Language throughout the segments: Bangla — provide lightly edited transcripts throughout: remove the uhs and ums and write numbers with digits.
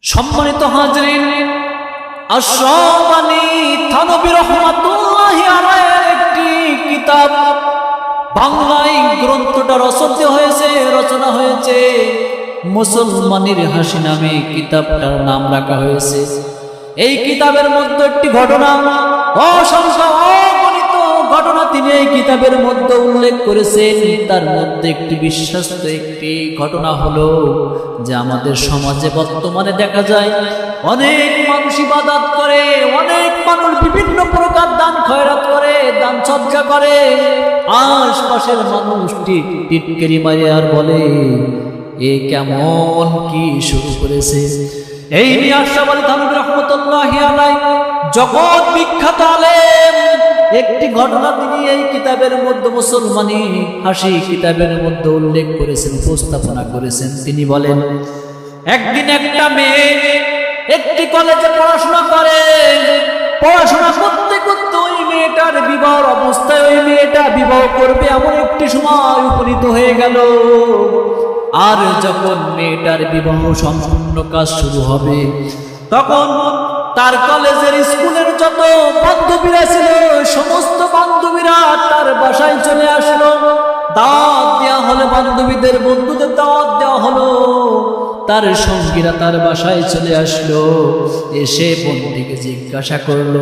সম্মানিত হাজরিন, আশরাফ আলী থানভী রাহমাতুল্লাহি আলাইহির একটি কিতাব বাংলায় গ্রন্থটা রচনা হয়েছে মুসলমানের হাসি নামে কিতাবটার নাম রাখা হয়েছে। এই কিতাবের মধ্যে একটি ঘটনা, অসংখ্য অগণিত ঘটনা তিনি এই কিতাবের মধ্যে উল্লেখ করেছেন। তার মধ্যে একটি বিশ্বস্ত একটি ঘটনা হলো যে আমাদের সমাজে বর্তমানে দেখা যায় অনেক মানুষ ইবাদত করে, অনেক মানুষ বিভিন্ন প্রকার দান খয়রাত করে, দান সদকা করে। আশপাশের মানুষটি টিটকারি মারে আর বলে, এ কেমন কি শুরু করেছে। এই নিয়ে আশরাফ আলী থানভী রাহমাতুল্লাহি আলাইহি জগৎ বিখ্যাত আলেম একটি ঘটনা তিনি এই কিতাবের মধ্যে, মুসলমানি হাসি কিতাবের মধ্যে উল্লেখ করেছেন, উপস্থাপনা করেছেন। তিনি বলেন, একদিন একটা মেয়ে একটি কলেজে পড়াশোনা করে, পড়াশোনা করতে করতে ওই মেয়েটার বিবাহের অবস্থায়, ওই মেয়েটা বিবাহ করবে এমন একটি সময় উপনীত হয়ে গেল। আর যখন মেয়েটার বিবাহ সম্পূর্ণ কাজ শুরু হবে, তখন তার কলেজের স্কুলের যত বান্ধবীরা ছিল সমস্ত বান্ধবীরা তার বাসায় চলে আসলো। দাওয়াত দেওয়া হলো, বান্ধবীদের বন্ধুদের দাওয়াত দেওয়া হলো। তার সঙ্গীরা তার বাসায় চলে আসলো। এসে বোনটিকে জিজ্ঞাসা করলো,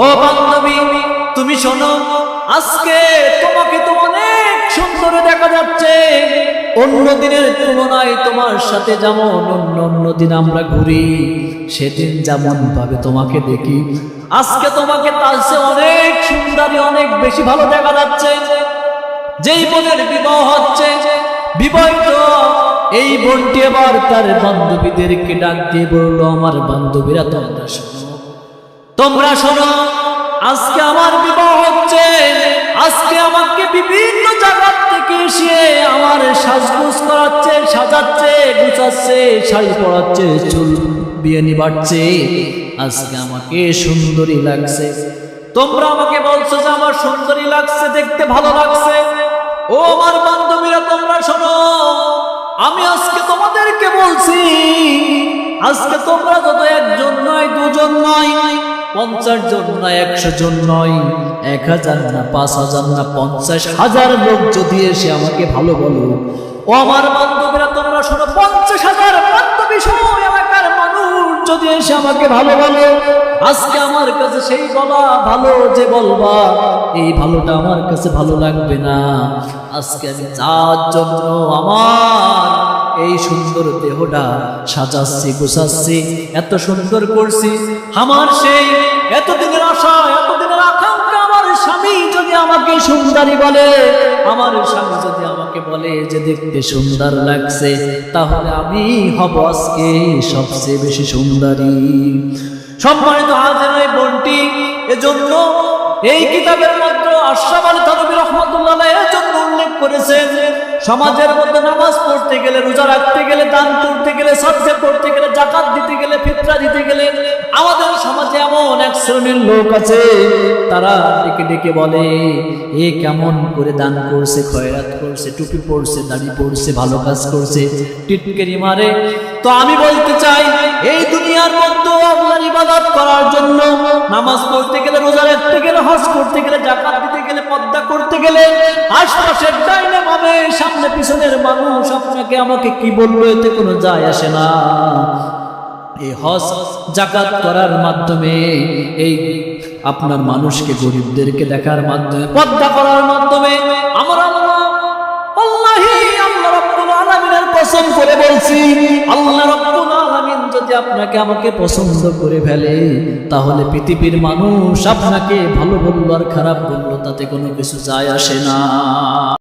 ও বান্ধবী, তুমি শোনো, আজকে তোমাকে তো অনেক সুন্দর দেখা যাচ্ছে। অন্য দিনের তুলনায় তোমার সাথে যেমন অন্য দিন আমরা ঘুরি, সেদিন যেমন ভাবে তোমাকে দেখি, আজকে তোমাকে তার চেয়ে অনেক সুন্দরী, অনেক বেশি ভালো দেখা যাচ্ছে। যেই বোনের বিবাহ হচ্ছে, বিবাহিত এই বোনটি এবার তার বান্ধবীদেরকে ডাক দিয়ে বলল, আমার বান্ধবীরা তোমরা শোনো, আজকে আমার বিবাহ হচ্ছে। আজকে আমাকে বিভিন্ন জায়গা থেকে এসে আমার সাজগোজ করাচ্ছে, সাজাচ্ছে, গুছাচ্ছে, শাড়ি পরাচ্ছে, চুল বিয়ে নিবাচ্ছে। আজকে আমাকে সুন্দরী লাগছে। তোমরা আমাকে বলছো যে আমার সুন্দরী লাগছে, দেখতে ভালো লাগছে। ও আমার বান্ধবীরা, তোমরা শোনো, আমি আজকে তোমাদেরকে বলছি, আজকে তোমরা যত একজন নয়, দুজন নয়, 50 জন নয়, 100 জন নয়, 1000 না, 5000 না, 50,000 লোক যদি এসে আমাকে ভালো বলো, ও আমার বান্ধবীরা তোমরা শোনো, 50,000 বান্ধবী সহ এলাকার মানুষ যদি এসে আমাকে ভালো বলো, আজকে আমার কাছে সেই বলা ভালো যে বলবা, এই ভালোটা আমার কাছে ভালো লাগবে না। আজকে আমি যার জন্য আমার এই সুন্দর দেহটা সাজাচ্ছি, গোছাচ্ছি, এত সুন্দর করছি, আমার সেই এতদিনের আশা, এতদিনের আকাঙ্ক্ষা, আমার স্বামী যদি আমাকে সুন্দরী বলে, আমার স্বামী যদি আমাকে বলে যে দেখতে সুন্দর লাগছে, তাহলে আমি হব আজকে সবচেয়ে বেশি সুন্দরী। সম্মানিত হাজির, এই বোনটি এজন্য এই কিতাবের মধ্যে আশরাফ আলী থানভী রাহমাতুল্লাহি আলাইহি এজন্য উল্লেখ করেছেন, সমাজের মধ্যে নামাজ পড়তে গেলে, রোজা রাখতে গেলে, দান করতে গেলে, সাদকা করতে গেলে, যাকাত দিতে গেলে, ফিতরা দিতে গেলে, আমাদের সমাজে এমন এক শ্রেণীর লোক আছে, তারা ডেকে ডেকে বলে, এ কেমন করে দান করছে, খয়রাত করছে, টুপি পড়ছে, দাড়ি পড়ছে, ভালো কাজ করছে, টিটকারি মারে। তো আমি বলতে চাই, এই দুনিয়ার মধ্যে আল্লাহর ইবাদত করার জন্য, নামাজ পড়তে গেলে, রোজা রাখতে গেলে, হজ করতে গেলে, যাকাত দিতে গেলে, পর্দা করতে গেলে, আশপাশের ডাইনে বামে, সামনে পিছনের মানুষ আপনাকে আমাকে কি বললো এতে কোনো যায় আসে না। এই হজ যাকাত করার মাধ্যমে, এই আপনার মানুষকে, গরিবদেরকে দেখার মাধ্যমে, পর্দা করার মাধ্যমে, আমরা আল্লাহ রাব্বুল আলামিনের কসম করে বলছি, আল্লাহ রাব্বুল আলামিন যদি আপনাকে আমাকে পছন্দ করে ফেলে, তাহলে পৃথিবীর মানুষ আপনাকে ভালো বললো আর খারাপ বললো তাতে কোনো কিছু যায় আসে না।